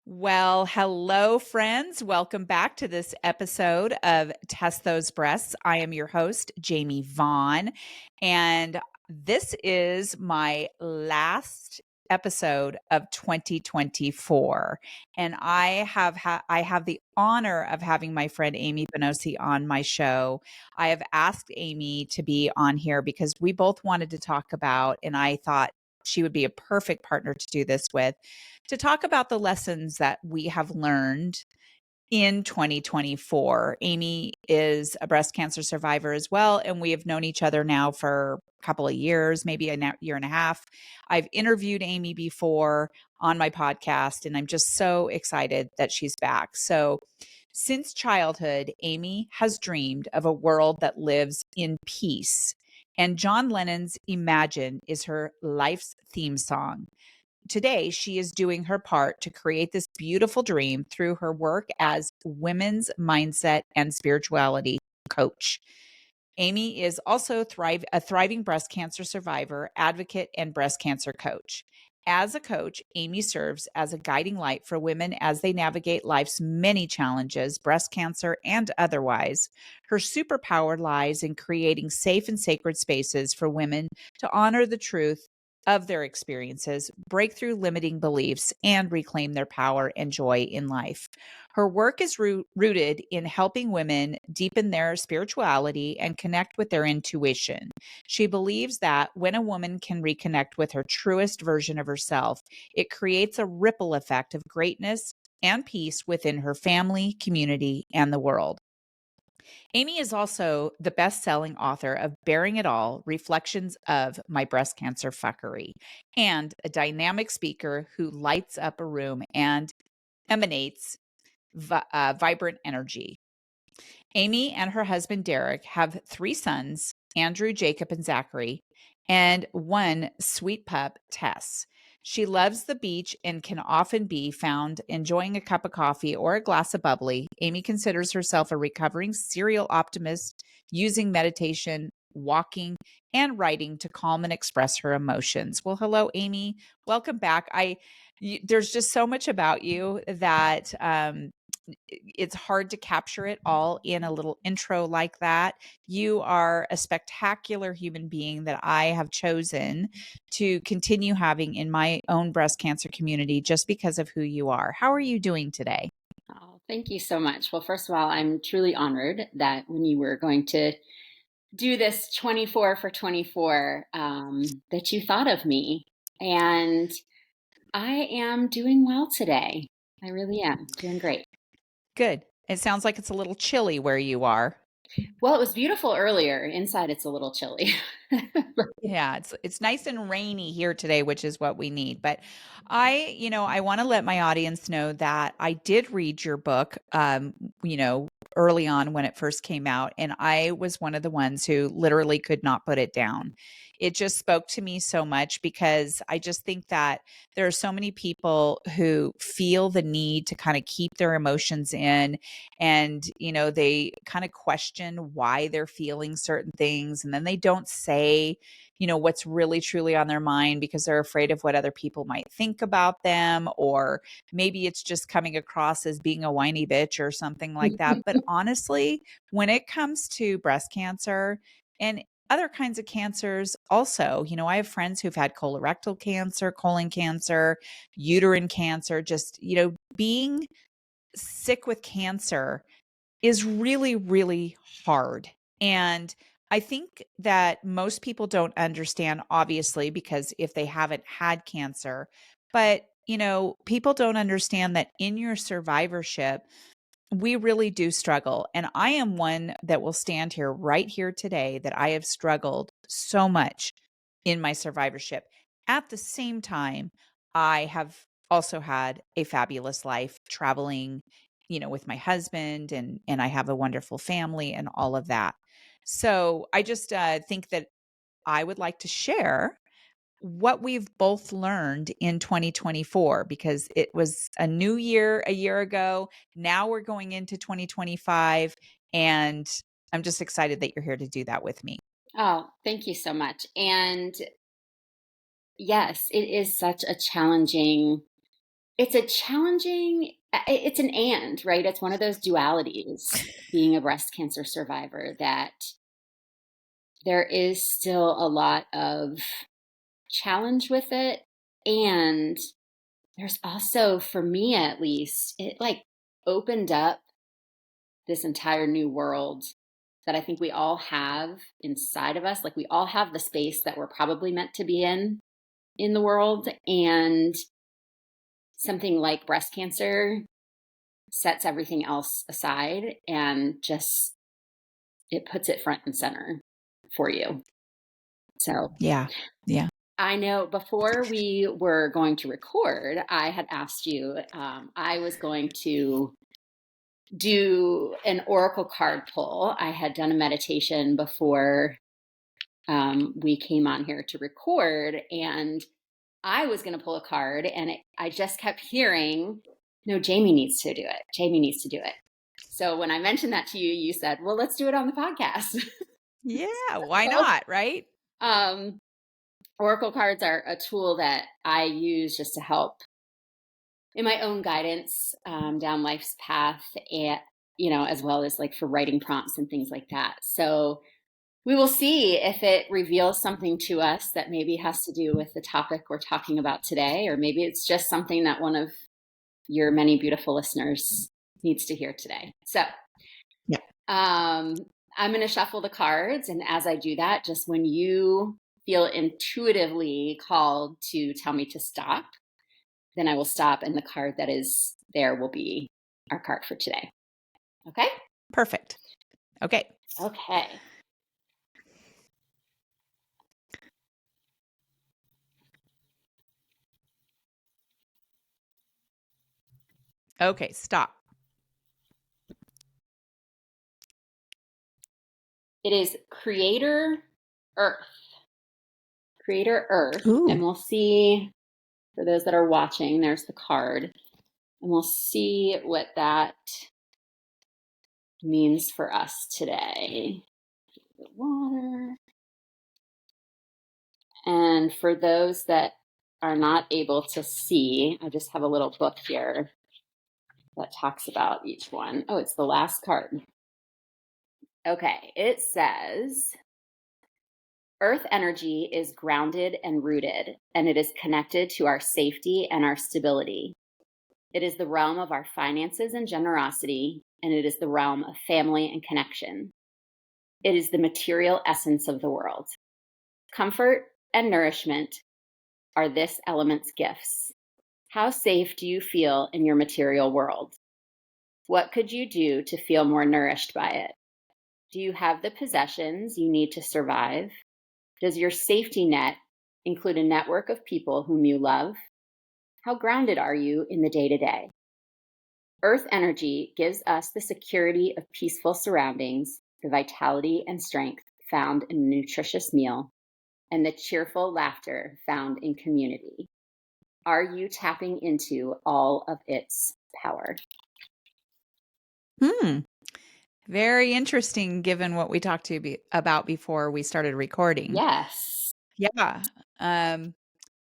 Well, hello, friends. Welcome back to this episode of Test Those Breasts. I am your host, Jamie Vaughn, and this is my last episode of 2024. And I have the honor of having my friend Amy Banocy on my show. I have asked Amy to be on here because we both wanted to talk about, and I thought she would be a perfect partner to do this with, to talk about the lessons that we have learned in 2024. Amy is a breast cancer survivor as well, and we have known each other now for a couple of years, maybe a year and a half. I've interviewed Amy before on my podcast, and I'm just so excited that she's back. So, since childhood, Amy has dreamed of a world that lives in peace. And John Lennon's Imagine is her life's theme song. Today, she is doing her part to create this beautiful dream through her work as women's mindset and spirituality coach. Amy is also a thriving breast cancer survivor, advocate, and breast cancer coach. As a coach, Amy serves as a guiding light for women as they navigate life's many challenges, breast cancer and otherwise. Her superpower lies in creating safe and sacred spaces for women to honor the truth of their experiences, break through limiting beliefs, and reclaim their power and joy in life. Her work is rooted in helping women deepen their spirituality and connect with their intuition. She believes that when a woman can reconnect with her truest version of herself, it creates a ripple effect of greatness and peace within her family, community, and the world. Amy is also the best selling author of Bearing It All Reflections of My Breast Cancer Fuckery, and a dynamic speaker who lights up a room and emanates vibrant energy. Amy and her husband Derek have three sons, Andrew, Jacob, and Zachary, and one sweet pup, Tess. She loves the beach and can often be found enjoying a cup of coffee or a glass of bubbly. Amy considers herself a recovering serial optimist, using meditation, walking, and writing to calm and express her emotions. Well, hello, Amy. Welcome back. There's just so much about you that it's hard to capture it all in a little intro like that. You are a spectacular human being that I have chosen to continue having in my own breast cancer community just because of who you are. How are you doing today? Oh, thank you so much. Well, first of all, I'm truly honored that when you were going to do this 24 for 24, that you thought of me. And I am doing well today. I really am doing great. Good. It sounds like it's a little chilly where you are. Well, it was beautiful earlier. Inside, it's a little chilly. Yeah, it's nice and rainy here today, which is what we need. But I want to let my audience know that I did read your book early on when it first came out, and I was one of the ones who literally could not put it down. It just spoke to me so much because I just think that there are so many people who feel the need to kind of keep their emotions in, and they kind of question why they're feeling certain things, and then they don't say what's really truly on their mind because they're afraid of what other people might think about them, or maybe it's just coming across as being a whiny bitch or something like that. But honestly, when it comes to breast cancer and other kinds of cancers also, I have friends who've had colorectal cancer, colon cancer, uterine cancer, just, being sick with cancer is really, really hard. And I think that most people don't understand, obviously, because if they haven't had cancer, but people don't understand that in your survivorship, we really do struggle. And I am one that will stand here right here today that I have struggled so much in my survivorship. At the same time, I have also had a fabulous life traveling, with my husband, and I have a wonderful family and all of that. So I just think that I would like to share what we've both learned in 2024, because it was a new year a year ago. Now we're going into 2025, and I'm just excited that you're here to do that with me. Oh, thank you so much. And yes, it is such a challenging It's a challenging, it's an and, right? It's one of those dualities, being a breast cancer survivor, that there is still a lot of challenge with it. And there's also, for me at least, it like opened up this entire new world that I think we all have inside of us. Like we all have the space that we're probably meant to be in the world. And something like breast cancer sets everything else aside and just it puts it front and center for you. So Yeah. Yeah. I know before we were going to record, I had asked you, I was going to do an oracle card pull. I had done a meditation before we came on here to record, and I was going to pull a card, and I just kept hearing, no, Jamie needs to do it. Jamie needs to do it. So when I mentioned that to you, you said, well, let's do it on the podcast. Yeah. Why So, not? Right. um, oracle cards are a tool that I use just to help in my own guidance down life's path, and as well as like for writing prompts and things like that. So we will see if it reveals something to us that maybe has to do with the topic we're talking about today, or maybe it's just something that one of your many beautiful listeners needs to hear today. So Yeah. I'm going to shuffle the cards. And as I do that, just when you feel intuitively called to tell me to stop, then I will stop. And the card that is there will be our card for today. Okay? Perfect. Okay. Okay. Okay. Stop. It is Creator Earth. Creator Earth. And Ooh. we'll see, for those that are watching, there's the card. And we'll see what that means for us today. The water. And for those that are not able to see, I just have a little book here that talks about each one. Oh, it's the last card. Okay, it says, Earth energy is grounded and rooted, and it is connected to our safety and our stability. It is the realm of our finances and generosity, and it is the realm of family and connection. It is the material essence of the world. Comfort and nourishment are this element's gifts. How safe do you feel in your material world? What could you do to feel more nourished by it? Do you have the possessions you need to survive? Does your safety net include a network of people whom you love? How grounded are you in the day-to-day? Earth energy gives us the security of peaceful surroundings, the vitality and strength found in a nutritious meal, and the cheerful laughter found in community. Are you tapping into all of its power? Very interesting given what we talked about before we started recording. Yes. Yeah.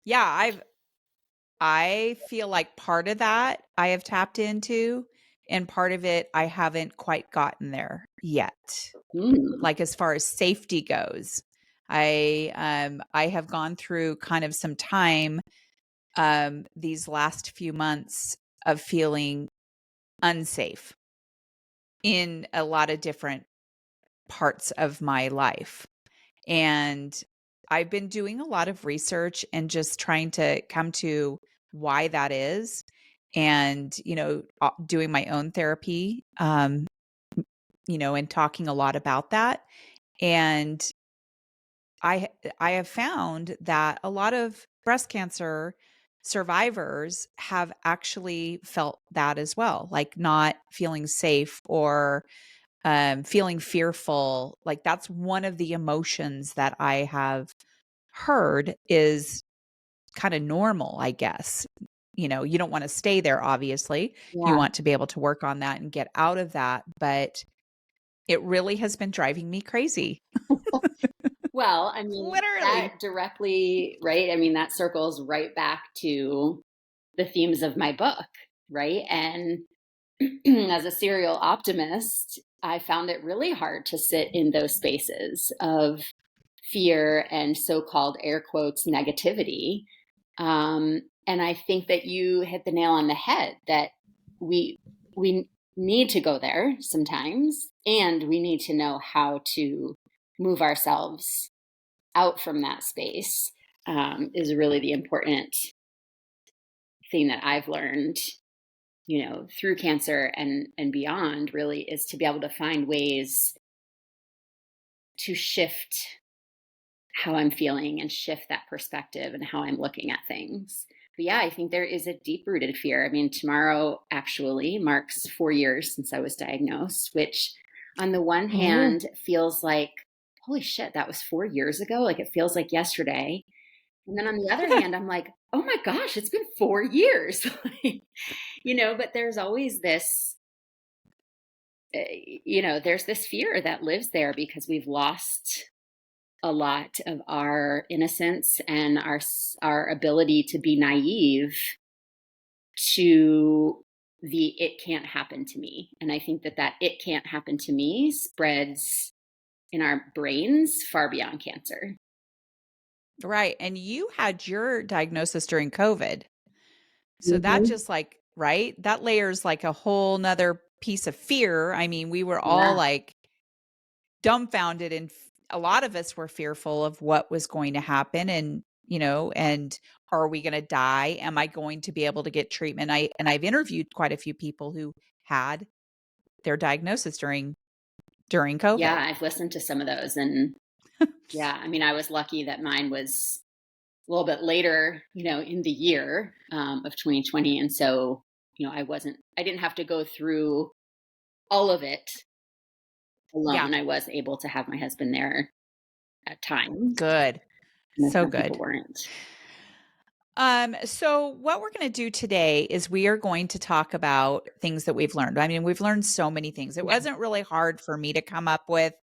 Yeah, I feel like part of that I have tapped into, and part of it I haven't quite gotten there yet. Like as far as safety goes, I have gone through kind of some time these last few months of feeling unsafe in a lot of different parts of my life. And I've been doing a lot of research and just trying to come to why that is. And, doing my own therapy, and talking a lot about that. And I have found that a lot of breast cancer survivors have actually felt that as well, like not feeling safe or feeling fearful. Like that's one of the emotions that I have heard is kind of normal, I guess. You don't want to stay there, obviously. You Yeah. want to be able to work on that and get out of that. But it really has been driving me crazy. Well, I mean, Literally. that directly, right? I mean, that circles right back to the themes of my book, right? And as a serial optimist, I found it really hard to sit in those spaces of fear and so-called air quotes negativity. And I think that you hit the nail on the head that we need to go there sometimes, and we need to know how to move ourselves out from that space, is really the important thing that I've learned, through cancer and beyond, really, is to be able to find ways to shift how I'm feeling and shift that perspective and how I'm looking at things. But yeah, I think there is a deep rooted fear. I mean, tomorrow actually marks 4 years since I was diagnosed, which on the one Oh, hand feels like, holy shit, that was 4 years ago. Like it feels like yesterday. And then on the other hand, I'm like, oh my gosh, it's been 4 years. But there's always this, there's this fear that lives there because we've lost a lot of our innocence and our ability to be naive to the it can't happen to me. And I think that it can't happen to me spreads in our brains far beyond cancer. right. And you had your diagnosis during COVID. So that Hmm. just like, right? That layers like a whole nother piece of fear. I mean, we were all Yeah. like dumbfounded and a lot of us were fearful of what was going to happen and are we going to die? Am I going to be able to get treatment? I've interviewed quite a few people who had their diagnosis during Yeah, COVID. I've listened to some of those, and yeah, I mean, I was lucky that mine was a little bit later, in the year, of 2020. And so, I didn't have to go through all of it Yeah, alone. I was able to have my husband there at times, good. and So some people good. weren't. So what we're going to do today is we are going to talk about things that we've learned. I mean, we've learned so many things. It Yeah. wasn't really hard for me to come up with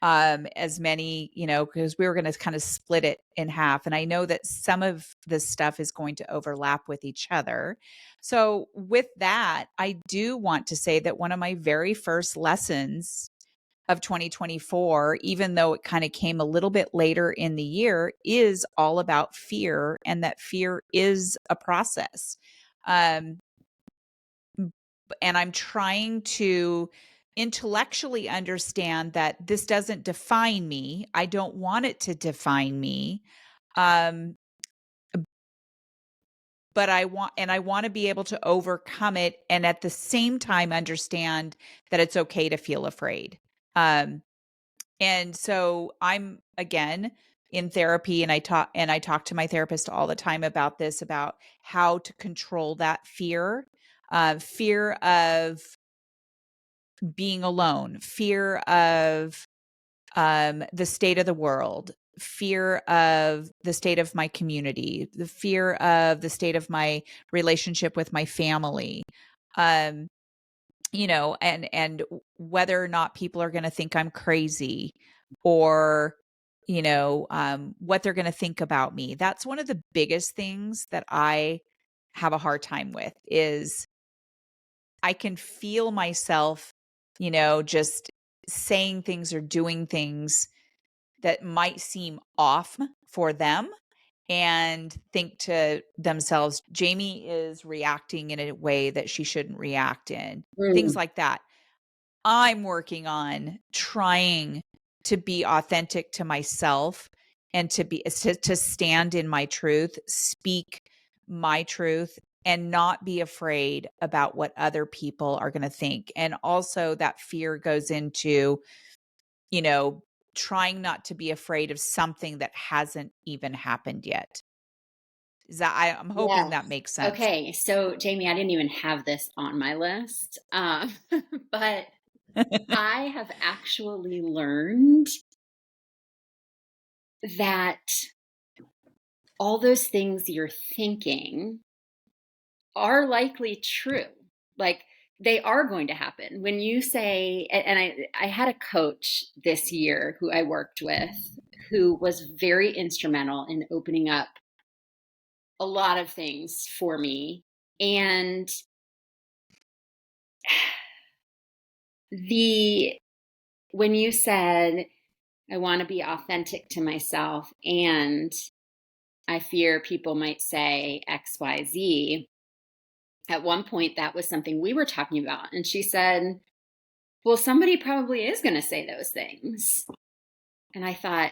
as many, because we were going to kind of split it in half. And I know that some of this stuff is going to overlap with each other. So with that, I do want to say that one of my very first lessons of 2024, even though it kind of came a little bit later in the year, is all about fear and that fear is a process. Um, and I'm trying to intellectually understand that this doesn't define me. I don't want it to define me. Um, but I want to be able to overcome it and at the same time understand that it's okay to feel afraid. Um, And so I'm again in therapy and I talk to my therapist all the time about this, about how to control that fear, fear of being alone, fear of the state of the world, fear of the state of my community, the fear of the state of my relationship with my family. Um, and whether or not people are going to think I'm crazy or, what they're going to think about me. That's one of the biggest things that I have a hard time with is I can feel myself, just saying things or doing things that might seem off for them and think to themselves, Jamie is reacting in a way that she shouldn't react in, things Mm. like that. I'm working on trying to be authentic to myself and to stand in my truth, speak my truth and not be afraid about what other people are going to think. And also that fear goes into, you know, trying not to be afraid of something that hasn't even happened yet. I'm hoping Yes. that makes sense. Okay. So, Jamie, I didn't even have this on my list, but I have actually learned that all those things you're thinking are likely true. Like they are going to happen. When you say, and I had a coach this year who I worked with who was very instrumental in opening up a lot of things for me And when you said, I want to be authentic to myself and I fear people might say XYZ, at one point that was something we were talking about. And she said, well, somebody probably is going to say those things. And I thought,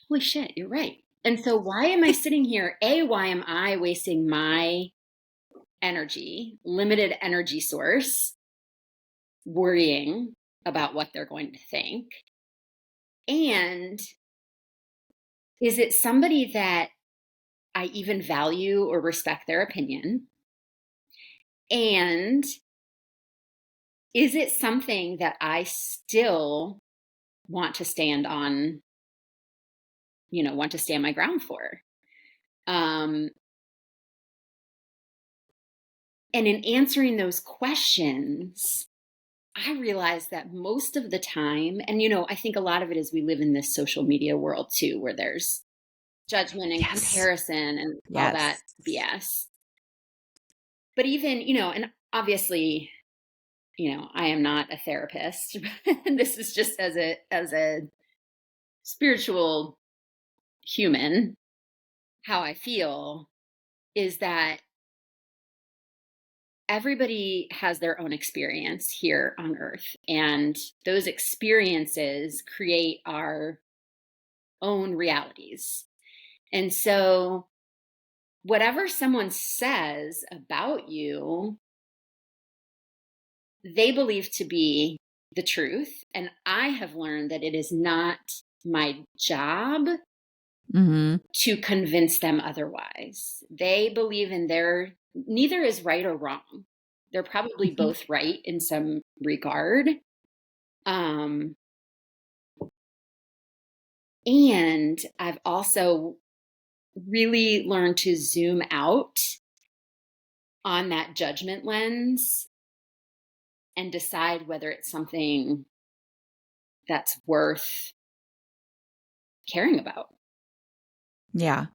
holy shit, you're right. And so why am I sitting here? Why am I wasting my energy, limited energy source, worrying about what they're going to think? And is it somebody that I even value or respect their opinion? And is it something that I still want to stand on, want to stand my ground for? And in answering those questions, I realized that most of the time, and I think a lot of it is we live in this social media world too, where there's judgment and Yes. comparison and all that Yes. BS. But even, and obviously, I am not a therapist. And this is just as a spiritual human, how I feel is that everybody has their own experience here on earth, and those experiences create our own realities. And so whatever someone says about you, they believe to be the truth. And I have learned that it is not my job Mm-hmm. to convince them otherwise. They believe in neither is right or wrong. They're probably Mm-hmm. both right in some regard. And I've also really learned to zoom out on that judgment lens and decide whether it's something that's worth caring about. Yeah.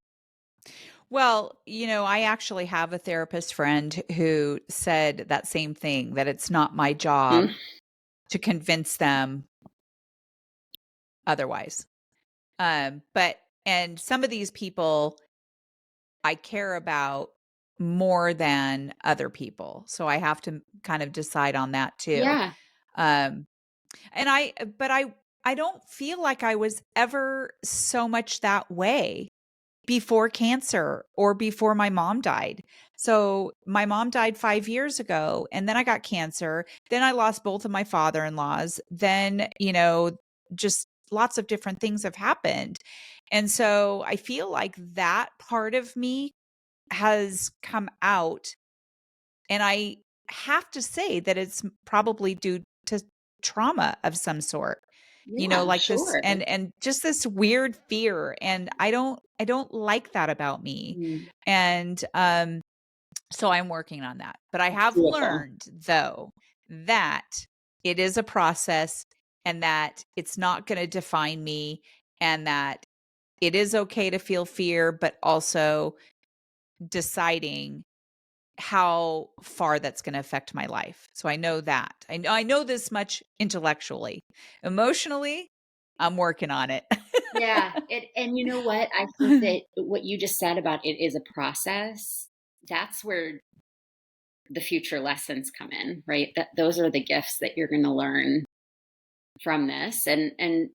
Well, I actually have a therapist friend who said that same thing, that it's not my job Mm, to convince them otherwise. And some of these people I care about more than other people. So I have to kind of decide on that too. yeah. Um, but I don't feel like I was ever so much that way before cancer or before my mom died. So my mom died 5 years ago, and then I got cancer. Then I lost both of my father-in-laws. Then, just lots of different things have happened. And so I feel like that part of me has come out, and I have to say that it's probably due to trauma of some sort. Yeah, Like this, sure. and just this weird fear, and I don't like that about me. Mm, And so I'm working on that. But I that's have beautiful. learned though that it is a process, and that it's not going to define me, and that it is okay to feel fear, but also deciding how far that's going to affect my life. So I know that. I know this much intellectually. Emotionally, I'm working on it. Yeah, and you know what? I think that what you just said about it is a process. That's where the future lessons come in, right? That those are the gifts that you're going to learn from this. And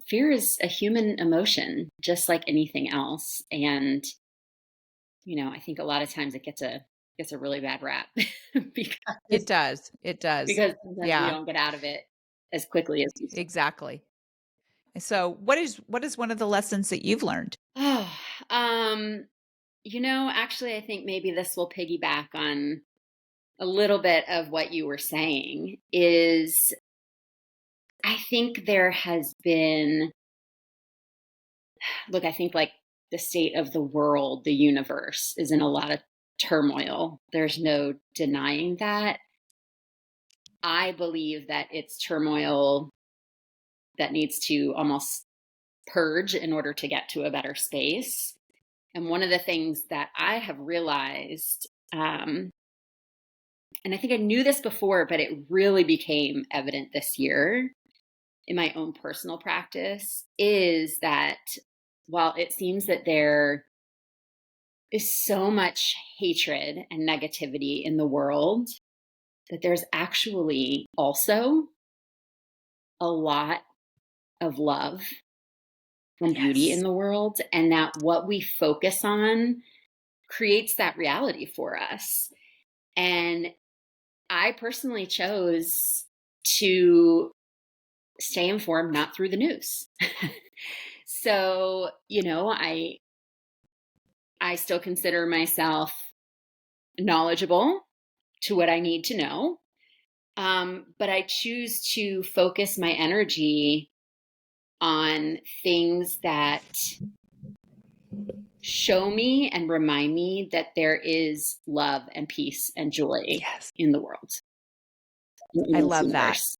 fear is a human emotion, just like anything else. And I think a lot of times it gets a really bad rap It because does. It does. sometimes we Yeah, don't get out of it as quickly as we think. exactly. So what is one of the lessons that you've learned? Oh, actually, I think maybe this will piggyback on a little bit of what you were saying. Is I think there has been, look, I think like the state of the world, the universe is in a lot of turmoil. There's no denying that. I believe that it's turmoil that needs to almost purge in order to get to a better space. And one of the things that I have realized and I think I knew this before, but it really became evident this year in my own personal practice, is that while it seems that there is so much hatred and negativity in the world, that there's actually also a lot of love and beauty in Yes. the world, and that what we focus on creates that reality for us. And I personally chose to stay informed, not through the news. So, I still consider myself knowledgeable to what I need to know. But I choose to focus my energy on things that show me and remind me that there is love and peace and joy Yes. in the world, I in this love that. universe.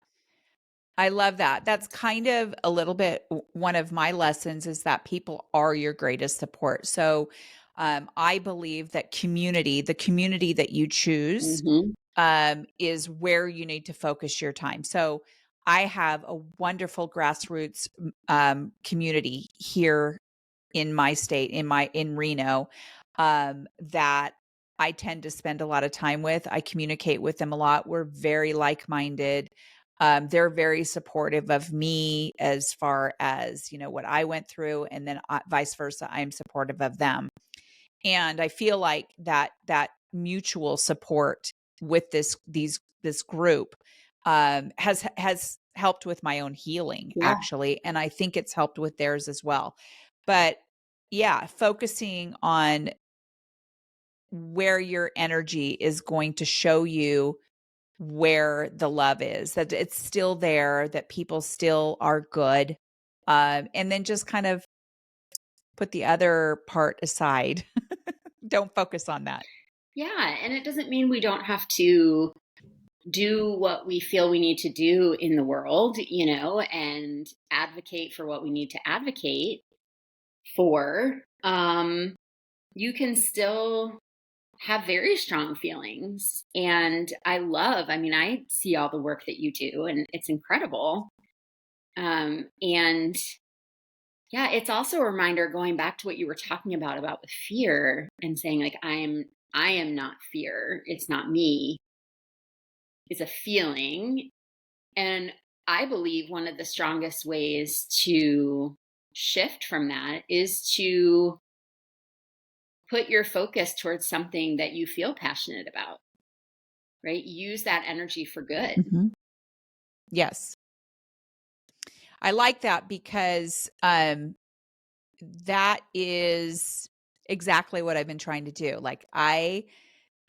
I love that. That's kind of a little bit one of my lessons is that people are your greatest support. So I believe that community, the community that you choose, Hmm. is where you need to focus your time. So I have a wonderful grassroots community here in my state, in Reno, that I tend to spend a lot of time with. I communicate with them a lot. We're very like-minded. They're very supportive of me as far as, what I went through, and then vice versa, I'm supportive of them. And I feel like that mutual support with this group has helped with my own healing, Yeah. actually, and I think it's helped with theirs as well. But yeah, focusing on where your energy is going to show you where the love is, that it's still there, that people still are good. And then just kind of put the other part aside. Don't focus on that. Yeah. And it doesn't mean we don't have to do what we feel we need to do in the world, and advocate for what we need to advocate for. You can still have very strong feelings. And I see all the work that you do, and it's incredible. And yeah, it's also a reminder, going back to what you were talking about the fear, and saying like, I am not fear. It's not me. It's a feeling. And I believe one of the strongest ways to shift from that is to put your focus towards something that you feel passionate about, right? Use that energy for good. Mhm. Yes. I like that because that is exactly what I've been trying to do. Like, I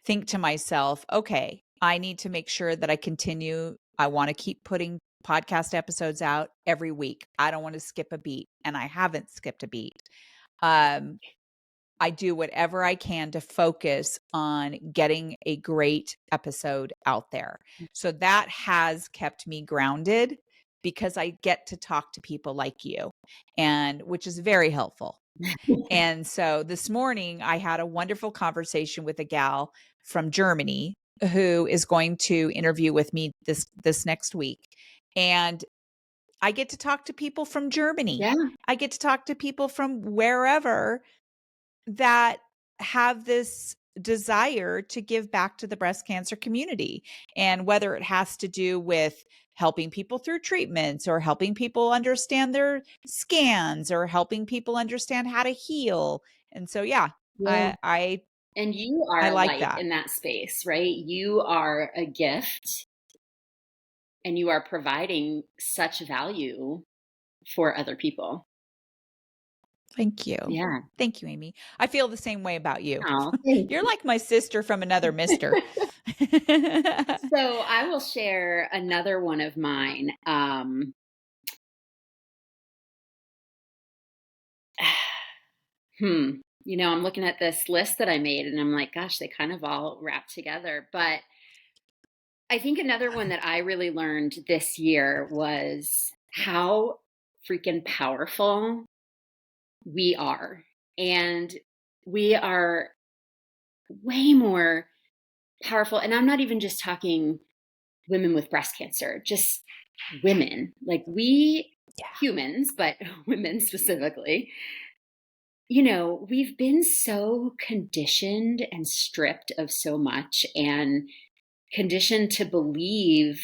think to myself, okay, I need to make sure that I continue. I want to keep putting podcast episodes out every week. I don't want to skip a beat, and I haven't skipped a beat. Um, I do whatever I can to focus on getting a great episode out there. So that has kept me grounded because I get to talk to people like you, and which is very helpful. And so this morning I had a wonderful conversation with a gal from Germany who is going to interview with me this next week. And I get to talk to people from Germany. Yeah. I get to talk to people from wherever that have this desire to give back to the breast cancer community. And whether it has to do with helping people through treatments, or helping people understand their scans, or helping people understand how to heal. And so, yeah, Yeah. I And you I are a like light that. in that space, right? You are a gift, and you are providing such value for other people. Thank you. Yeah. Thank you, Amy. I feel the same way about you. Oh, thank You're you. like my sister from another mister. So I will share another one of mine. I'm looking at this list that I made, and I'm like, gosh, they kind of all wrap together. But I think another one that I really learned this year was how freaking powerful we are. And we are way more powerful. And I'm not even just talking women with breast cancer, just women. Like we Yeah. humans, but women specifically, you know, we've been so conditioned and stripped of so much and conditioned to believe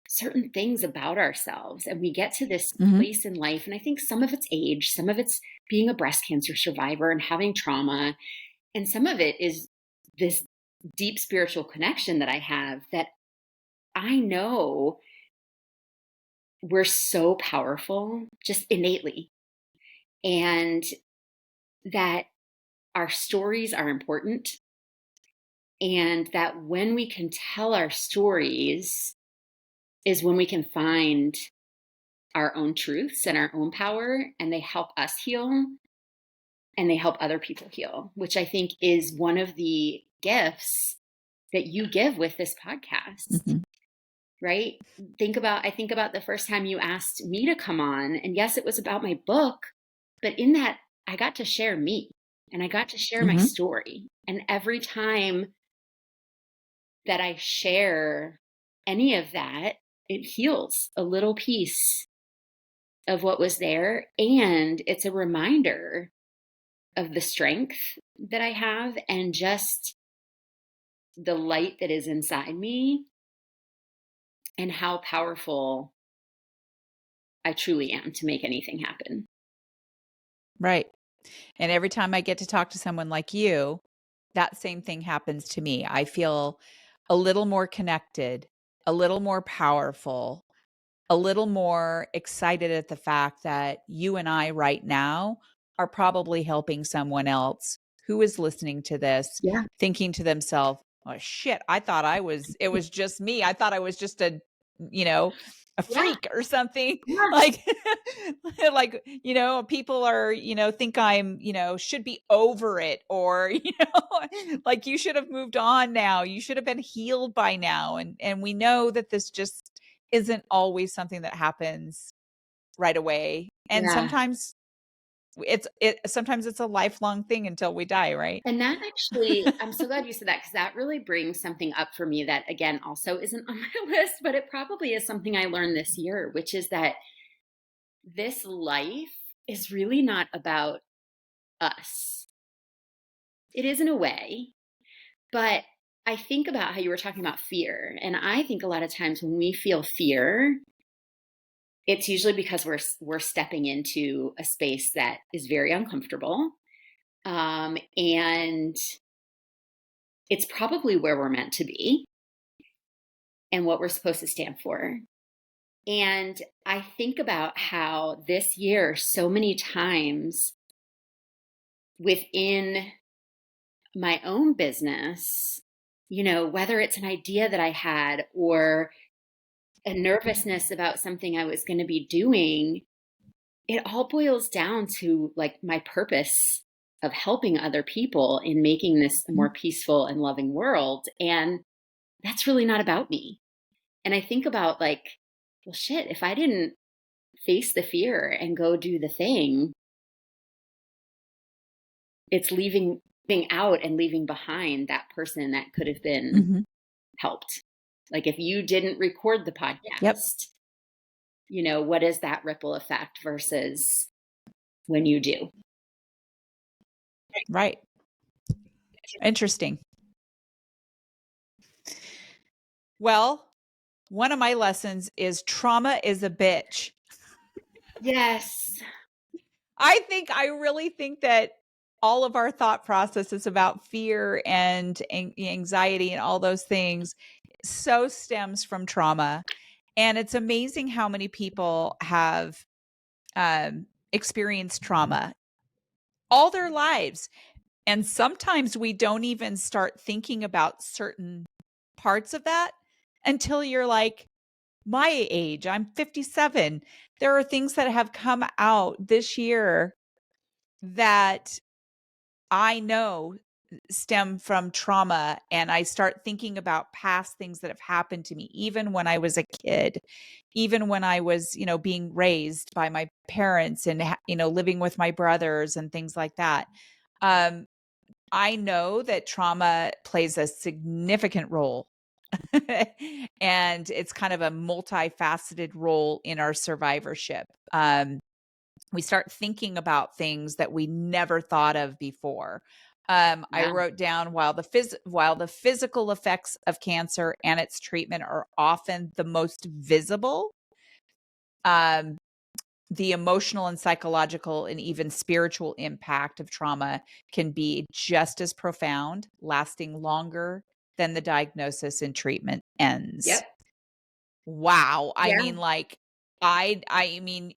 certain things about ourselves. And we get to this Hmm. place in life. And I think some of it's age, some of it's being a breast cancer survivor and having trauma. And some of it is this deep spiritual connection that I have that I know we're so powerful just innately. And that our stories are important. And that when we can tell our stories is when we can find our own truths and our own power, and they help us heal and they help other people heal, which I think is one of the gifts that you give with this podcast, Hmm. right? I think about the first time you asked me to come on, and yes, it was about my book, but in that, I got to share me and I got to share my Hmm. story. And every time that I share any of that, it heals a little piece of what was there. And it's a reminder of the strength that I have and just the light that is inside me and how powerful I truly am to make anything happen. Right. And every time I get to talk to someone like you, that same thing happens to me. I feel a little more connected, a little more powerful, a little more excited at the fact that you and I right now are probably helping someone else who is listening to this, Yeah. thinking to themselves, oh shit, I thought it was just me. I thought I was just you know, a Yeah. freak or something. Yeah. Like, like, people are, think I'm, should be over it, or, like you should have moved on now. You should have been healed by now. And we know that this just isn't always something that happens right away. And Yeah. sometimes it's a lifelong thing until we die, right? And that actually, I'm so glad you said that because that really brings something up for me that, again, also isn't on my list, but it probably is something I learned this year, which is that this life is really not about us. It is in a way, but I think about how you were talking about fear. And I think a lot of times when we feel fear, it's usually because we're stepping into a space that is very uncomfortable. And it's probably where we're meant to be and what we're supposed to stand for. And I think about how this year, so many times within my own business, whether it's an idea that I had or a nervousness about something I was going to be doing, it all boils down to like my purpose of helping other people in making this a more peaceful and loving world. And that's really not about me. And I think about like, well, shit, if I didn't face the fear and go do the thing, it's leaving being out and leaving behind that person that could have been Mm-hmm. helped. Like if you didn't record the Yep. podcast, what is that ripple effect versus when you do? Right. Interesting. Well, one of my lessons is trauma is a bitch. Yes. I really think that all of our thought processes about fear and anxiety and all those things so stems from trauma. And it's amazing how many people have experienced trauma all their lives. And sometimes we don't even start thinking about certain parts of that until you're like my age. I'm 57. There are things that have come out this year that I know stem from trauma, and I start thinking about past things that have happened to me, even when I was a kid, even when I was, being raised by my parents and, living with my brothers and things like that. Um, I know that trauma plays a significant role and it's kind of a multifaceted role in our survivorship. We start thinking about things that we never thought of before. I Yeah. wrote down while the physical effects of cancer and its treatment are often the most visible, um, the emotional and psychological and even spiritual impact of trauma can be just as profound, lasting longer than the diagnosis and treatment ends. Yep. Wow. I Yeah. mean, like, I mean,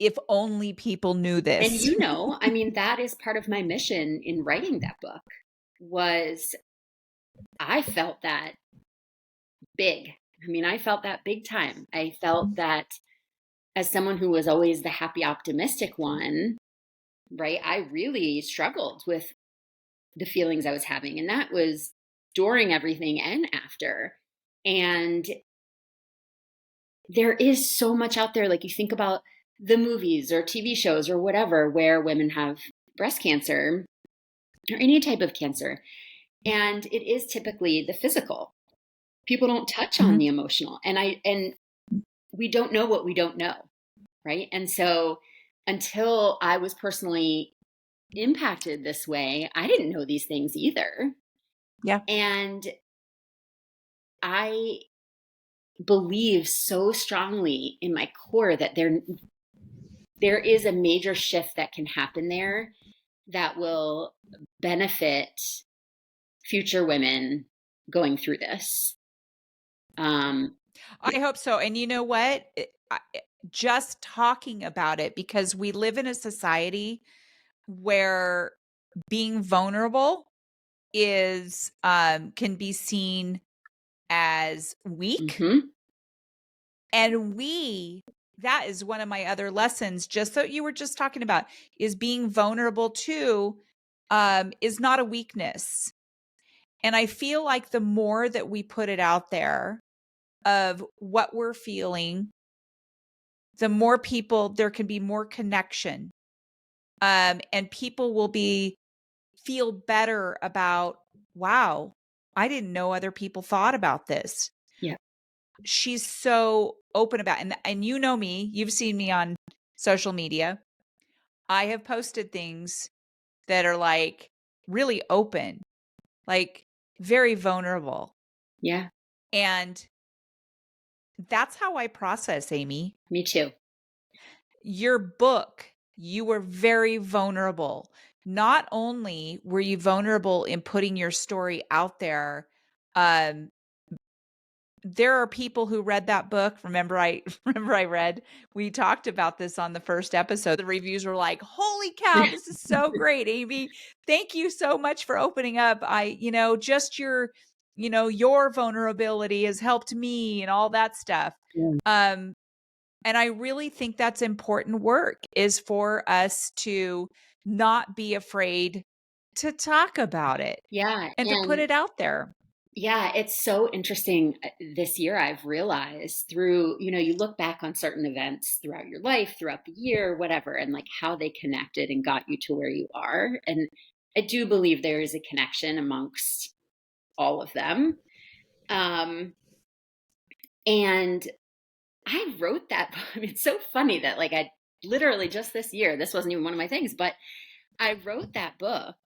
if only people knew And this. I mean, that is part of my mission in writing that book was I felt that big. I mean, I felt that big time. I felt that as someone who was always the happy, optimistic one, right? I really struggled with the feelings I was having. And that was during everything and after. And there is so much out there. Like you think about the movies or TV shows or whatever, where women have breast cancer or any type of cancer. And it is typically the physical. People don't touch on Mhm. the emotional. And we don't know what we don't know. Right. And so until I was personally impacted this way, I didn't know these things either. Yeah. And I believe so strongly in my core that there is a major shift that can happen there that will benefit future women going through this. I hope so. And you know what? Just talking about it, because we live in a society where being vulnerable is can be seen as weak. Mhm. And that is one of my other lessons, just so you were just talking about, is being vulnerable too, is not a weakness. And I feel like the more that we put it out there of what we're feeling, the more there can be more connection. And people will feel better about, wow, I didn't know other people thought about this. Yeah. She's so open about, and you know me, you've seen me on social media. I have posted things that are like really open, like very vulnerable. Yeah. And that's how I process, Amy. Me too. Your book, you were very vulnerable. Not only were you vulnerable in putting your story out there, um, there are people who read that book. Remember I read, we talked about this on the first episode. The reviews were like, "Holy cow, this is so great, Amy. Thank you so much for opening up. Just your vulnerability has helped me," and all that stuff. Yeah. Um, and I really think that's important work, is for us to not be afraid to talk about it Yeah. and to put And it out there. yeah, it's so interesting. This year, I've realized through, you look back on certain events throughout your life, throughout the year, whatever, and like how they connected and got you to where you are. And I do believe there is a connection amongst all of them. Um, and I wrote that. I mean, it's so funny that like I literally just this year, this wasn't even one of my things, but I wrote that book.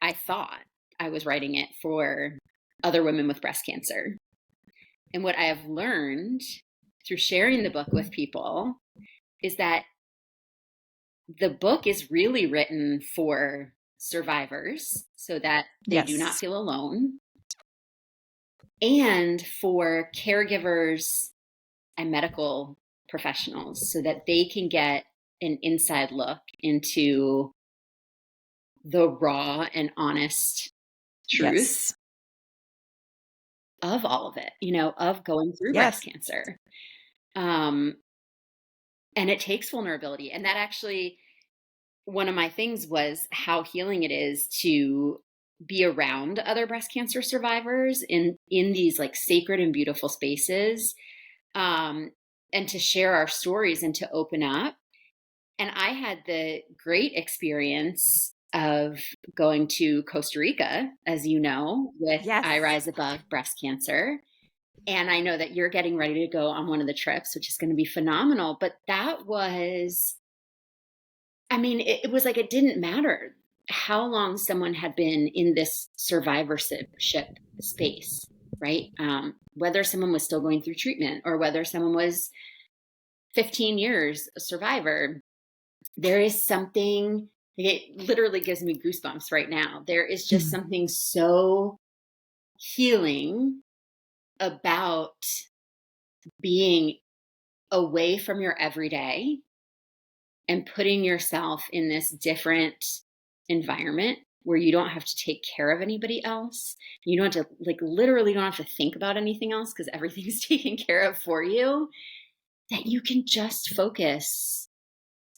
I thought I was writing it for other women with breast cancer. And what I have learned through sharing the book with people is that the book is really written for survivors so that they do not Yes. feel alone, and for caregivers and medical professionals so that they can get an inside look into the raw and honest truth Yes. of all of it, of going through breast Yes. cancer. Um, and it takes vulnerability. And that actually, one of my things was how healing it is to be around other breast cancer survivors in these like sacred and beautiful spaces, um, and to share our stories and to open up. And I had the great experience of going to Costa Rica, as you know, with Yes. I Rise Above Breast Cancer. And I know that you're getting ready to go on one of the trips, which is going to be phenomenal. But that was, I mean, it was like it didn't matter how long someone had been in this survivorship space, right? Whether someone was still going through treatment or whether someone was 15 years a survivor, there is something, it literally gives me goosebumps right now. There is just something so healing about being away from your everyday and putting yourself in this different environment where you don't have to take care of anybody else. You don't have to, like, literally don't have to think about anything else because everything's taken care of for you, that you can just focus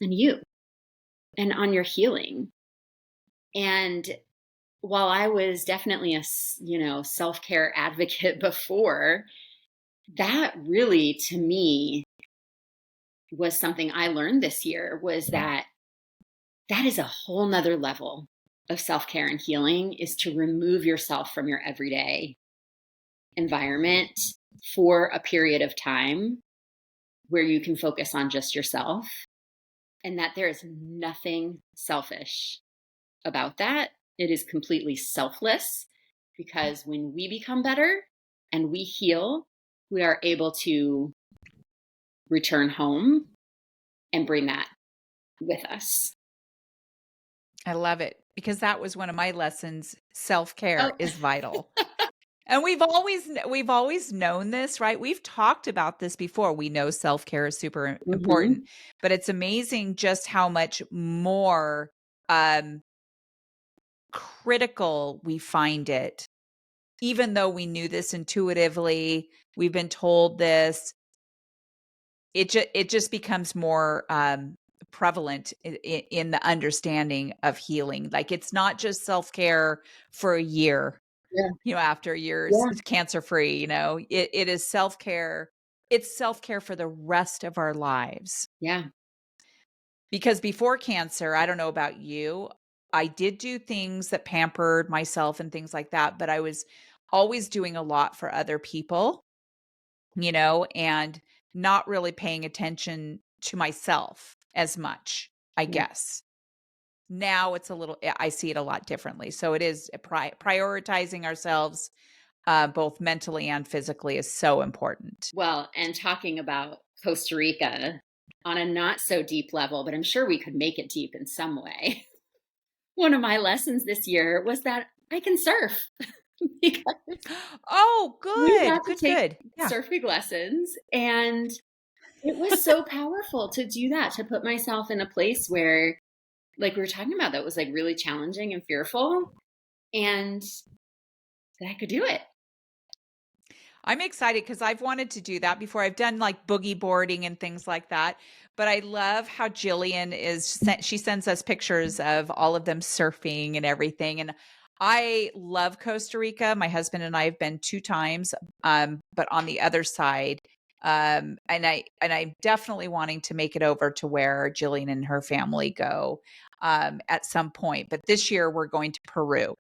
on you and on your healing. And while I was definitely a, self-care advocate before, that really, to me, was something I learned this year, was that is a whole nother level of self-care and healing, is to remove yourself from your everyday environment for a period of time where you can focus on just yourself, and that there is nothing selfish about that. It is completely selfless, because when we become better and we heal, we are able to return home and bring that with us. I love it, because that was one of my lessons. Self-care Oh, is vital. And we've always known this, right? We've talked about this before. We know self-care is super important, mhm. but it's amazing just how much more um critical we find it. Even though we knew this intuitively, we've been told this, it just becomes more prevalent in the understanding of healing. Like, it's not just self-care for a year, Yeah, after years yeah, cancer free, it is self-care. It's self-care for the rest of our lives. yeah. Because before cancer, I don't know about you, I did do things that pampered myself and things like that, but I was always doing a lot for other people, and not really paying attention to myself as much, I Yeah. guess. Now it's I see it a lot differently. So it is prioritizing ourselves, both mentally and physically, is so important. Well, and talking about Costa Rica on a not so deep level, but I'm sure we could make it deep in some way. One of my lessons this year was that I can surf, because Oh, we got good, to good, take good. Yeah. surfing lessons, and it was so powerful to do that, to put myself in a place where, like we were talking about, that was like really challenging and fearful, and that I could do it. I'm excited because I've wanted to do that before. I've done like boogie boarding and things like that. But I love how she sends us pictures of all of them surfing and everything. And I love Costa Rica. My husband and I have been 2 times, but on the other side. And I'm definitely wanting to make it over to where Jillian and her family go at some point. But this year we're going to Peru.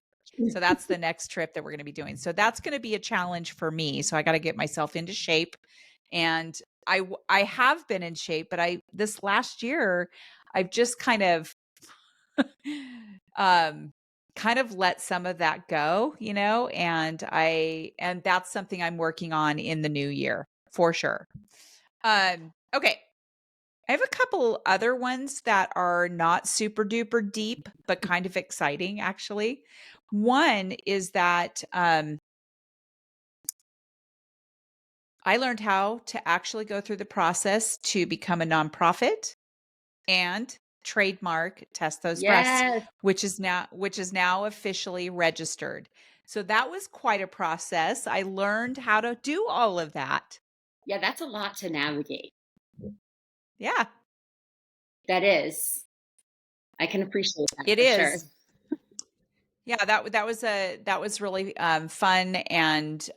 So that's the next trip that we're going to be doing. So that's going to be a challenge for me. So I got to get myself into shape. And I have been in shape, but this last year I've just um kind of let some of that go, and that's something I'm working on in the new year for sure. Okay. I have a couple other ones that are not super duper deep, but kind of exciting, actually. One is that I learned how to actually go through the process to become a nonprofit and trademark Test Those Breasts, Yes. which is now officially registered. So that was quite a process. I learned how to do all of that. Yeah, that's a lot to navigate. Yeah, That is. I can appreciate that it for sure. is. Yeah, that was really fun and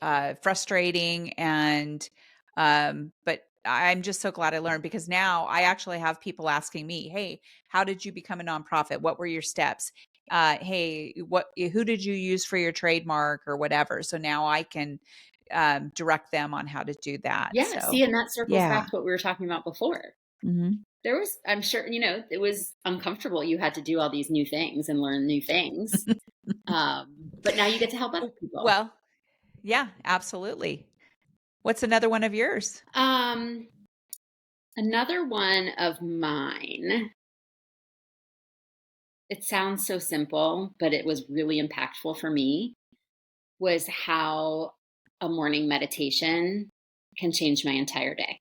frustrating, and but I'm just so glad I learned, because now I actually have people asking me, "Hey, how did you become a nonprofit? What were your steps?" hey, who did you use for your trademark or whatever? So now I can direct them on how to do that. Yeah, So see, and that circles yeah. back to what we were talking about before. Hmm. There was, I'm sure, it was uncomfortable. You had to do all these new things and learn new things. But now you get to help other people. Well, yeah, absolutely. What's another one of yours? Um, Another one of mine, it sounds so simple, but it was really impactful for me, was how a morning meditation can change my entire day.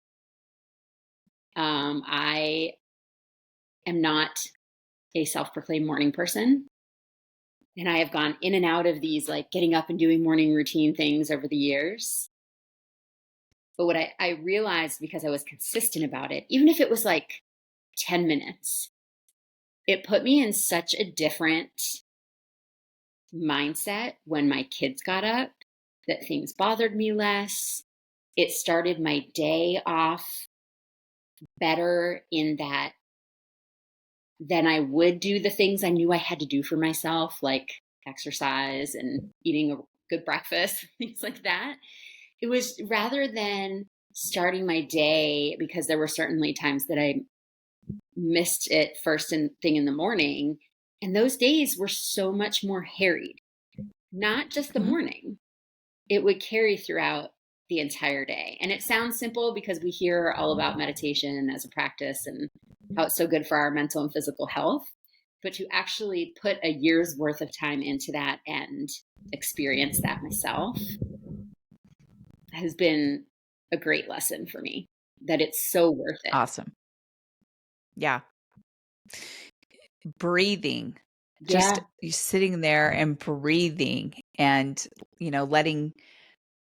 I am not a self-proclaimed morning person, and I have gone in and out of these like getting up and doing morning routine things over the years. But what I realized, because I was consistent about it, even if it was like 10 minutes, it put me in such a different mindset when my kids got up, that things bothered me less. It started my day off better in that then I would do the things I knew I had to do for myself, like exercise and eating a good breakfast, things like that. It was, rather than starting my day, because there were certainly times that I missed it thing in the morning. And those days were so much more harried, not just the Mhm. morning. It would carry throughout the entire day. And it sounds simple because we hear all about meditation as a practice and how it's so good for our mental and physical health. But to actually put a year's worth of time into that and experience that myself has been a great lesson for me, that it's so worth it. Awesome. Yeah. Breathing, just Yeah. you sitting there and breathing and,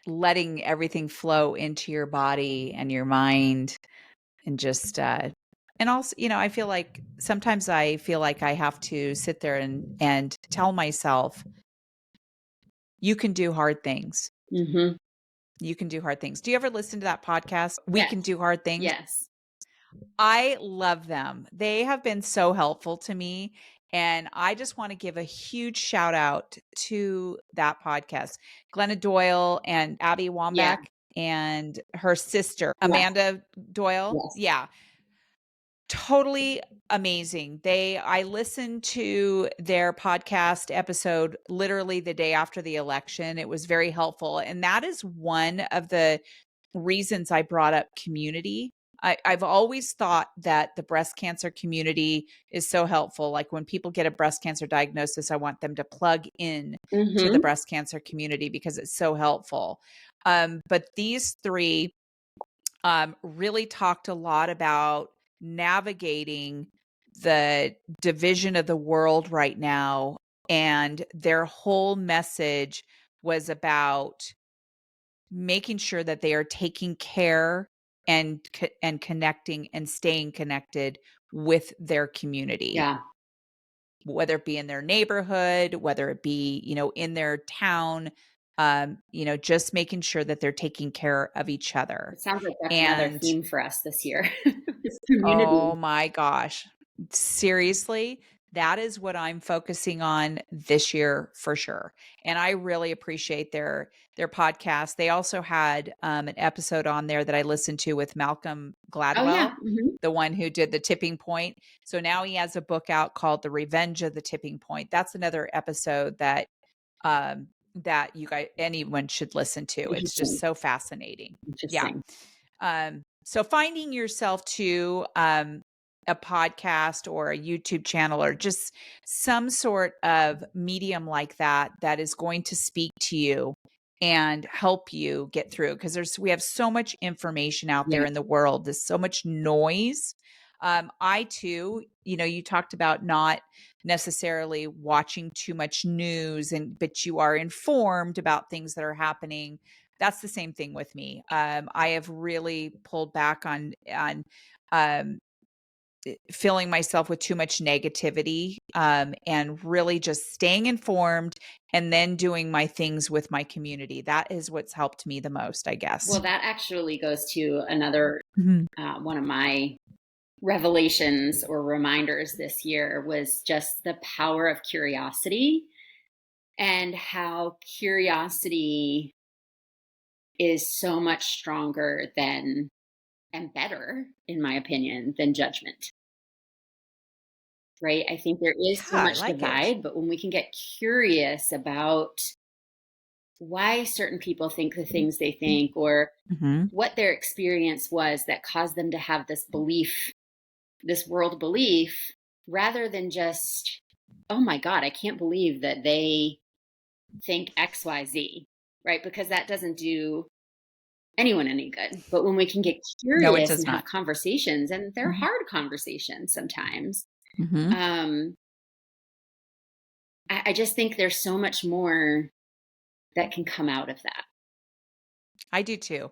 letting everything flow into your body and your mind and just, and also, I feel like I have to sit there and tell myself, you can do hard things. Mm-hmm. You can do hard things. Do you ever listen to that podcast? We Yes. Can Do Hard Things. Yes. I love them. They have been so helpful to me. And I just want to give a huge shout out to that podcast. Glenna Doyle and Abby Yeah. Wambach and her sister, Yeah. Amanda Doyle. Yes. Yeah. Totally amazing. I listened to their podcast episode literally the day after the election. It was very helpful. And that is one of the reasons I brought up community. I've always thought that the breast cancer community is so helpful. Like when people get a breast cancer diagnosis, I want them to plug in to the Mm-hmm. breast cancer community because it's so helpful. But these three really talked a lot about navigating the division of the world right now. And their whole message was about making sure that they are taking care and connecting and staying connected with their community, Yeah. whether it be in their neighborhood, whether it be, in their town, just making sure that they're taking care of each other. It sounds like that's another And theme for us this year. This oh community. my gosh. Seriously, that is what I'm focusing on this year for sure. And I really appreciate their podcast. They also had an episode on there that I listened to with Malcolm Oh yeah. Gladwell, Mm-hmm. the one who did the tipping point. So now he has a book out called The Revenge of the Tipping Point. That's another episode that you guys anyone should listen to. It's just Interesting. so fascinating. Yeah. Interesting. So finding yourself to a podcast or a YouTube channel or just some sort of medium like that that is going to speak to you and help you get through, because we have so much information out Yeah. there in the world. There's so much noise. I too, you talked about not necessarily watching too much news, but you are informed about things that are happening. That's the same thing with me. I have really pulled back on um, filling myself with too much negativity, and really just staying informed and then doing my things with my community. That is what's helped me the most, I guess. Well, that actually goes to another Mhm. one of my revelations or reminders this year was just the power of curiosity, and how curiosity is so much stronger than and better, in my opinion, than judgment. Right? I think there is so Yeah, I much like it. divide, but when we can get curious about why certain people think the things they think, or Mhm. what their experience was that caused them to have this belief, this world belief, rather than just, oh my God, I can't believe that they think XYZ, right? Because that doesn't do anyone any good. But when we can get No, it curious does and have not. conversations, and they're Mhm. hard conversations sometimes, Mhm. um, I just think there's so much more that can come out of that. I do too.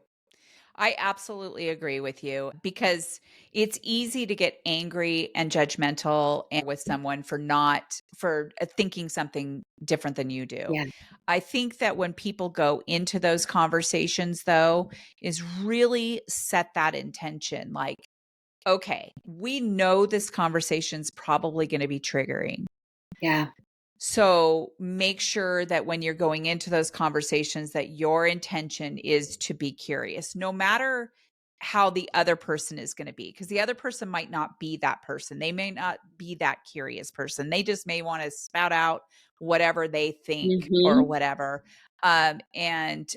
I absolutely agree with you because it's easy to get angry and judgmental and with someone for thinking something different than you do. Yeah. I think that when people go into those conversations though, is really set that intention like, okay, we know this conversation's probably going to be triggering. Yeah. So make sure that when you're going into those conversations that your intention is to be curious, no matter how the other person is going to be, because the other person might not be that person. They may not be that curious person. They just may want to spout out whatever they think or Hmm. whatever. And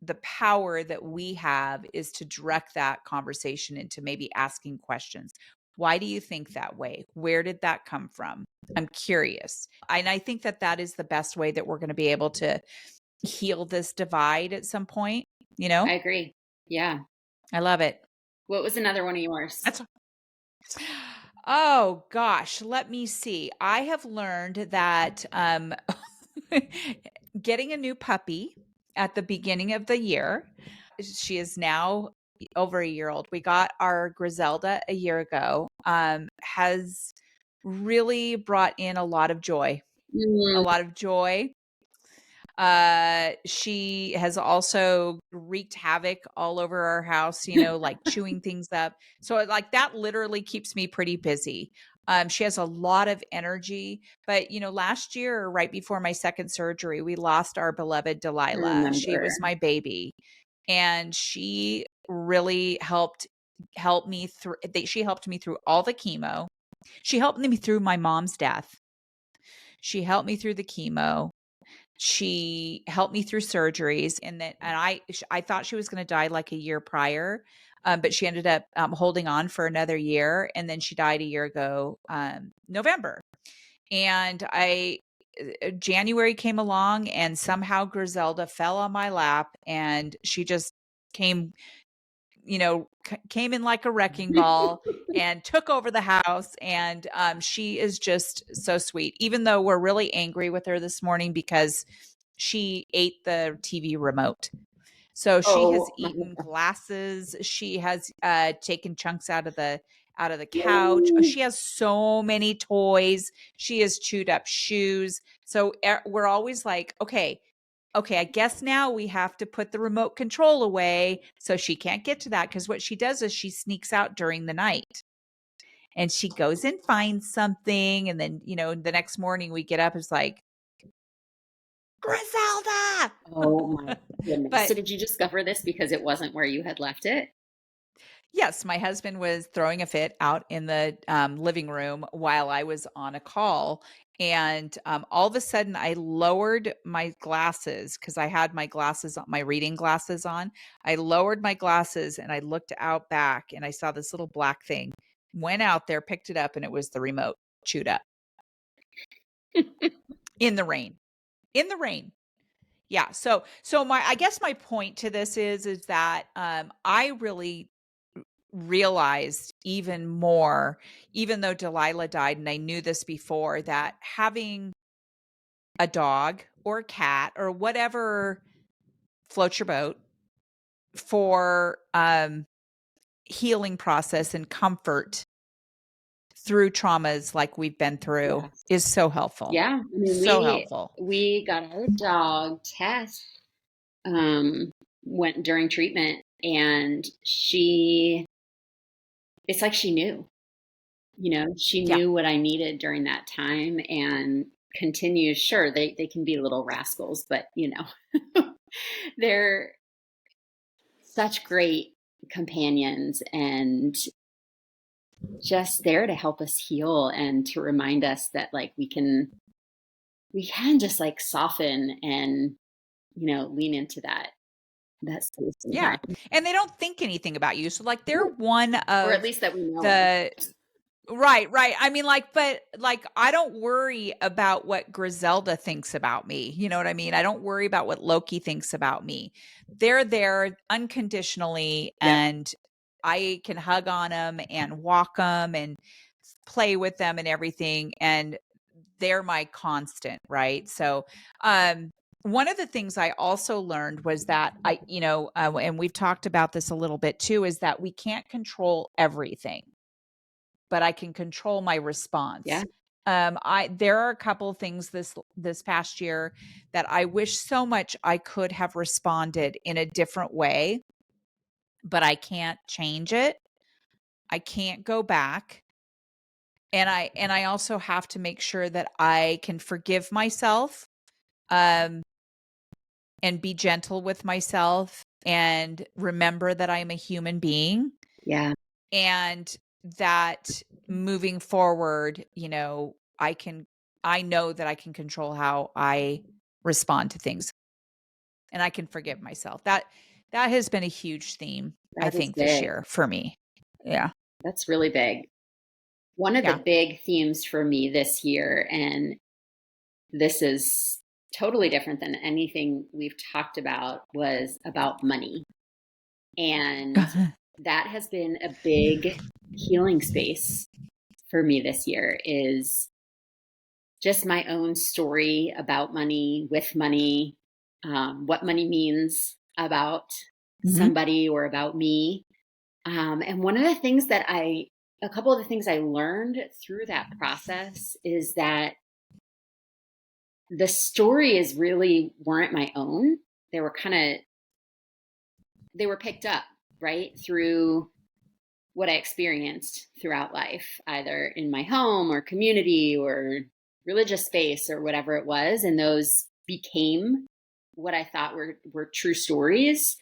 the power that we have is to direct that conversation into maybe asking questions. Why do you think that way? Where did that come from? I'm curious. And I think that that is the best way that we're going to be able to heal this divide at some point, you I know? agree. Yeah. I love it. What was another one of yours? That's Oh gosh, let me see. I have learned that getting a new puppy at the beginning of the year, she is now over a year old. We got our Griselda a year ago, has really brought in a lot of joy. A Mm, lot of joy. She has also wreaked havoc all over our house, like chewing things up. So like that literally keeps me pretty busy. She has a lot of energy, but last year, right before my second surgery, we lost our beloved I Delilah. She remember. was my baby, and she really helped me through. She helped me through all the chemo. She helped me through my mom's death. She helped me through the chemo. She helped me through surgeries, and I thought she was going to die like a year prior, but she ended up holding on for another year, and then she died a year ago, November. And I January came along, and somehow Griselda fell on my lap, and she just came came in like a wrecking ball and took over the house. And she is just so sweet, even though we're really angry with her this morning because she ate the TV remote. So she has Oh my eaten God. glasses. She has taken chunks out of the couch. She has so many toys. She has chewed up shoes. So we're always like, okay, I guess now we have to put the remote control away so she can't get to that. Because what she does is she sneaks out during the night and she goes and finds something. And then, the next morning we get up, it's like, Griselda. Oh my goodness. But So did you discover this because it wasn't where you had left it? yes, my husband was throwing a fit out in the living room while I was on a call. And all of a sudden, I lowered my glasses because I had my glasses, my reading glasses on. I lowered my glasses and I looked out back and I saw this little black thing. Went out there, picked it up, and it was the remote chewed up in the rain. In the rain. Yeah. So I guess my point to this is that I really realized even more, even though Delilah died, and I knew this before, that having a dog or a cat or whatever floats your boat for healing process and comfort through traumas like we've been through Yes. is so helpful. Yeah. I mean, So helpful. we got our dog Tess, went during treatment, and it's like she knew. She Yeah. knew what I needed during that time and continues. Sure, they can be little rascals, but they're such great companions and just there to help us heal and to remind us that like we can just like soften and lean into that space and Yeah. time, And they don't think anything about you. So like they're one or at of least that we know of. the right, right. I mean, like, but like, I don't worry about what Griselda thinks about me. You know what I mean? I don't worry about what Loki thinks about me. They're there unconditionally, Yep. and I can hug on them and walk them and play with them and everything. And they're my constant, right? So, one of the things I also learned was that and we've talked about this a little bit too, is that we can't control everything, but I can control my Yeah. response. There are a couple of things this past year that I wish so much I could have responded in a different way, but I can't change it. I can't go back. And I also have to make sure that I can forgive myself, um, and be gentle with myself and remember that I'm a human being, Yeah. and that moving forward, I know that I can control how I respond to things, and I can forgive myself. That has been a huge theme, I That is think, this big. year for me. Yeah. That's really big. One of the Yeah. big themes for me this year, and this is totally different than anything we've talked about, was about money. And that has been a big healing space for me this year, is just my own story about money, with money, what money means about Mhm. somebody or about me. And one of the things a couple of the things I learned through that process is that the stories really weren't my own. They were they were picked up, right, through what I experienced throughout life, either in my home or community or religious space or whatever it was. And those became what I thought were true stories.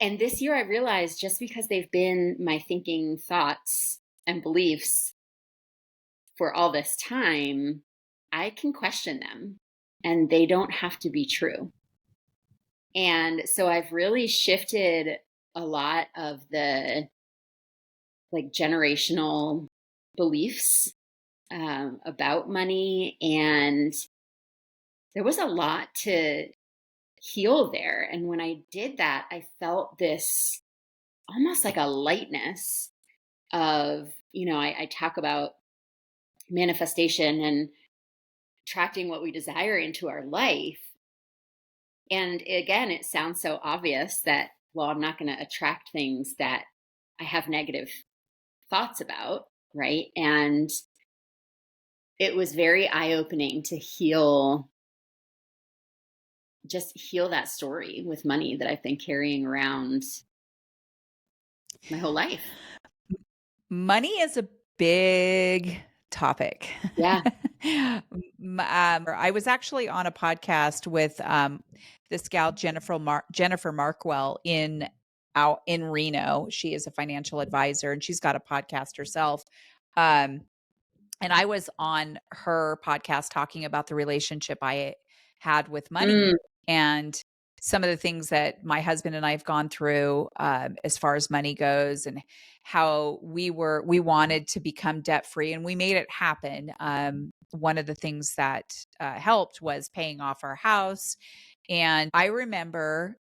And this year I realized, just because they've been my thinking, thoughts, and beliefs for all this time, I can question them and they don't have to be true. And so I've really shifted a lot of the like generational beliefs about money. And there was a lot to heal there. And when I did that, I felt this almost like a lightness of, I talk about manifestation and attracting what we desire into our life. And again, it sounds so obvious that, well, I'm not going to attract things that I have negative thoughts about, right? And it was very eye-opening to heal that story with money that I've been carrying around my whole life. Money is a big topic. Yeah. I was actually on a podcast with this gal Jennifer Markwell out in Reno. She is a financial advisor and she's got a podcast herself. Um, and I was on her podcast talking about the relationship I had with money Mm, and some of the things that my husband and I have gone through, as far as money goes, and how we wanted to become debt free, and we made it happen. One of the things that helped was paying off our house. And I remember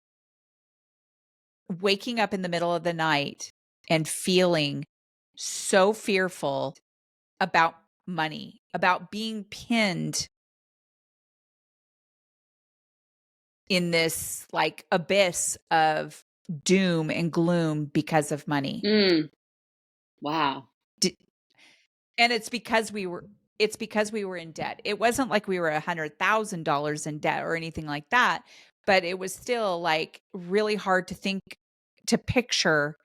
waking up in the middle of the night and feeling so fearful about money, about being pinned in this like abyss of doom and gloom because of money. mm, wow. D- And it's because we were in debt. It wasn't like we were $100,000 in debt or anything like that, but it was still like really hard to picture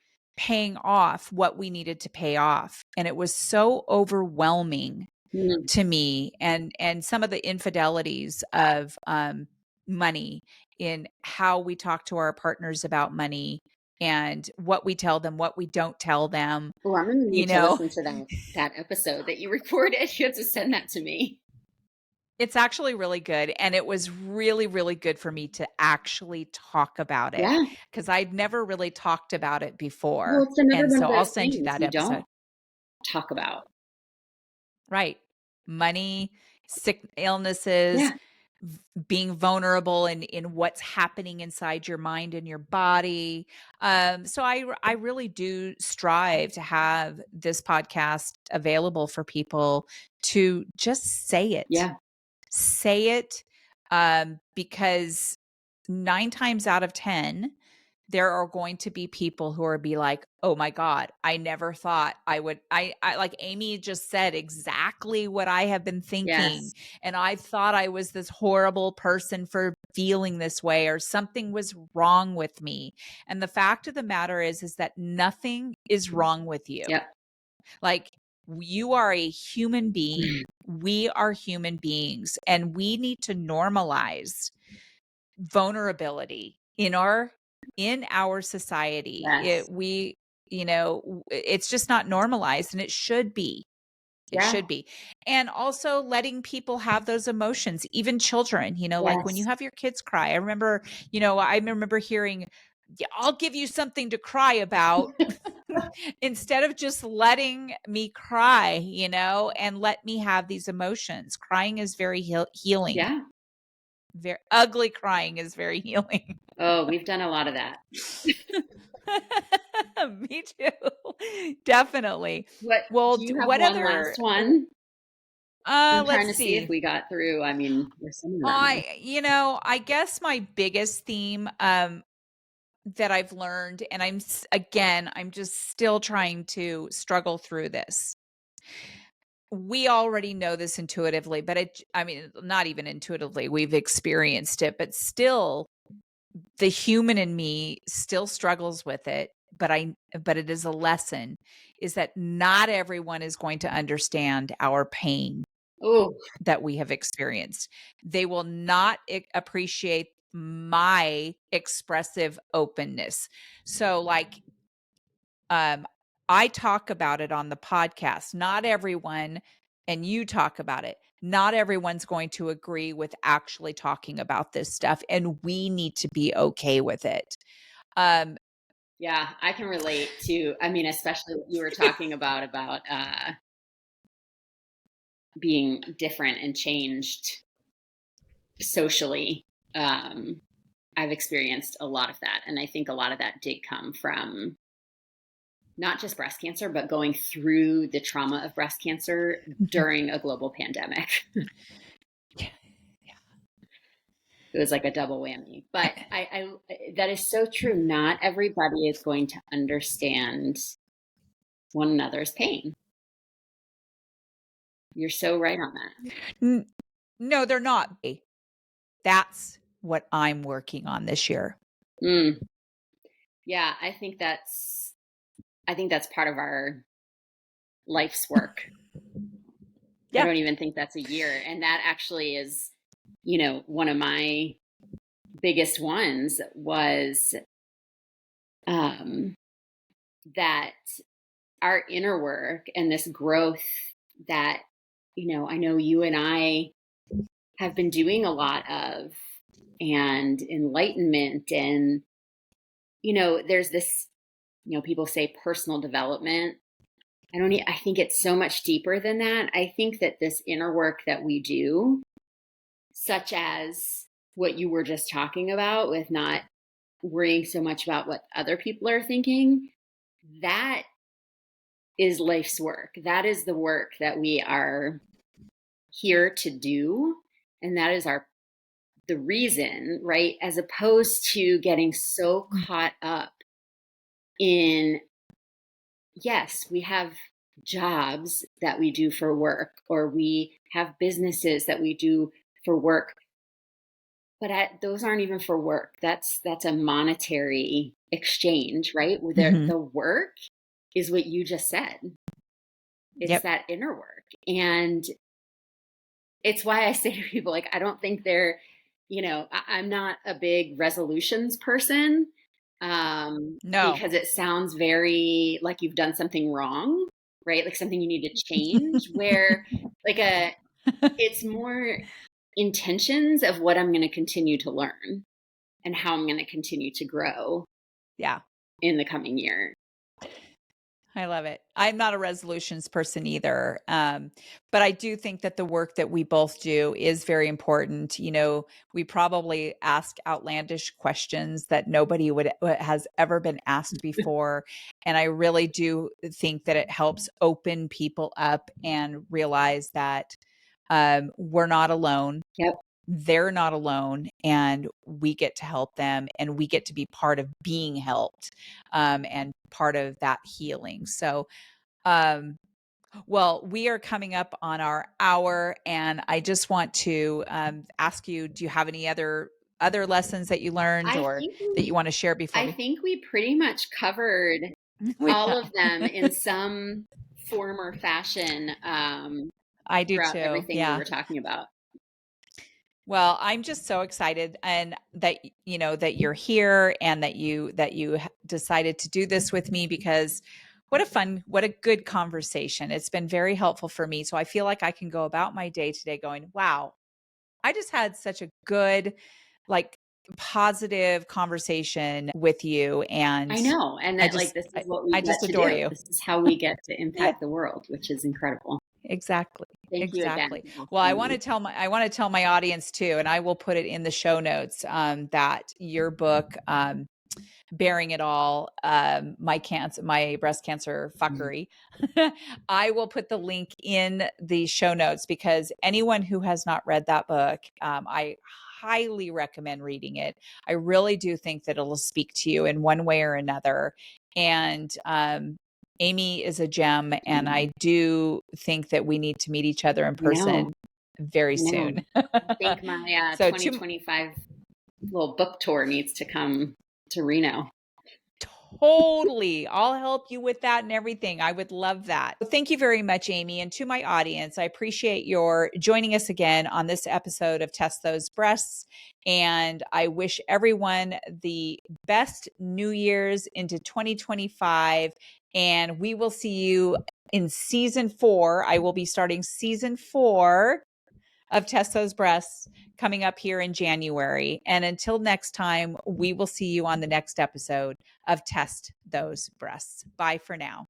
paying off what we needed to pay off. And it was so overwhelming Mm. to me, and some of the infidelities of money, in how we talk to our partners about money and what we tell them, what we don't tell them, Oh, I'm gonna you need to know. listen to that episode that you recorded. You have to send that to me. It's actually really good, and it was really, really good for me to actually talk about it, Yeah. because I'd never really talked about it Well, before, it's another and one so of I'll those send you things that you episode. don't talk about. Right. Money, sick illnesses, Yeah. being vulnerable in what's happening inside your mind and your body. So I really do strive to have this podcast available for people to just say it. Yeah. Say it, because 9 times out of 10, there are going to be people who are be like, "Oh my God, I never thought I would." I like Amy just said exactly what I have been thinking. Yes. And I thought I was this horrible person for feeling this way, or something was wrong with me. And the fact of the matter is that nothing is wrong with you. Yep. Like, you are a human being. We are human beings, and we need to normalize vulnerability in our society. Yes. It's just not normalized, and it should be. It Yeah. should be. And also letting people have those emotions, even children, like when you Yes. have your kids cry. I remember hearing, "Yeah, I'll give you something to cry about." Instead of just letting me cry, and let me have these emotions. Crying is very healing. Yeah. Very ugly crying is very healing. Oh, we've done a lot of that. Me too. Definitely. What Well, do you have what one other last one? I'm trying let's to see if see. we got through. I mean, there's so many of them. I guess my biggest theme that I've learned, and I'm just still trying to struggle through this. We already know this intuitively, but not even intuitively, we've experienced it, but still the human in me still struggles with it. But it is a lesson, is that not everyone is going to understand our pain Oh, that we have experienced. They will not appreciate my expressive openness. So, like, I talk about it on the podcast. Not everyone, and you talk about it. Not everyone's going to agree with actually talking about this stuff, and we need to be okay with it. Um, yeah, I can relate to, I mean, especially what you were talking about being different and changed socially. Um, I've experienced a lot of that. And I think a lot of that did come from not just breast cancer, but going through the trauma of breast cancer during a global pandemic. yeah. It was like a double whammy. But I that is so true. Not everybody is going to understand one another's pain. You're so right on that. No, they're not. That's what I'm working on this year. Mm. Yeah, I think that's part of our life's work. I Yeah. don't even think that's a year. And that actually is, one of my biggest ones was that our inner work and this growth that, I know you and I have been doing a lot of, and enlightenment. And, there's this, people say personal development. I think it's so much deeper than that. I think that this inner work that we do, such as what you were just talking about with not worrying so much about what other people are thinking, that is life's work. That is the work that we are here to do. And that is the reason, right? As opposed to getting so caught up in, yes, we have jobs that we do for work, or we have businesses that we do for work, but those aren't even for work. That's a monetary exchange, right? Mhm. The work is what you just said. It's Yep. that inner work. And it's why I say to people, like, I don't think they're, I'm not a big resolutions person, No. because it sounds very like you've done something wrong, right? Like something you need to change, where like it's more intentions of what I'm going to continue to learn and how I'm going to continue to grow Yeah. in the coming year. I love it. I'm not a resolutions person either. But I do think that the work that we both do is very important. We probably ask outlandish questions that nobody has ever been asked before. And I really do think that it helps open people up and realize that we're not alone. Yep. They're not alone, and we get to help them, and we get to be part of being helped, and part of that healing. So, um, well, we are coming up on our hour, and I just want to ask you: do you have any other lessons that you learned I or think that you want to share before I we? think we pretty much covered We all have. of them in some form or fashion, I do throughout too. everything we Yeah. were talking about. Well, I'm just so excited, and that that you're here, and that you decided to do this with me, because what a good conversation. It's been very helpful for me. So I feel like I can go about my day today going, wow, I just had such a good, like, positive conversation with you, and I know, and I that, like, just this I, is what we I get just to adore do. you. This is how we get to Yeah. impact the world, which is incredible. Exactly. Thank you again Exactly. for Well, hosting me. I want to tell my audience too, and I will put it in the show notes, that your book, Bearing It All, my breast cancer fuckery. I will put the link in the show notes, because anyone who has not read that book, I highly recommend reading it. I really do think that it'll speak to you in one way or another. And Amy is a gem, and I do think that we need to meet each other in I know, person very I know. soon. I think my So, 2025 little book tour needs to come to Reno. totally. I'll help you with that and everything. I would love that. Thank you very much, Amy. And to my audience, I appreciate your joining us again on this episode of Test Those Breasts. And I wish everyone the best New Year's into 2025. And we will see you in season 4. I will be starting season 4 of Test Those Breasts coming up here in January. And until next time, we will see you on the next episode of Test Those Breasts. Bye for now.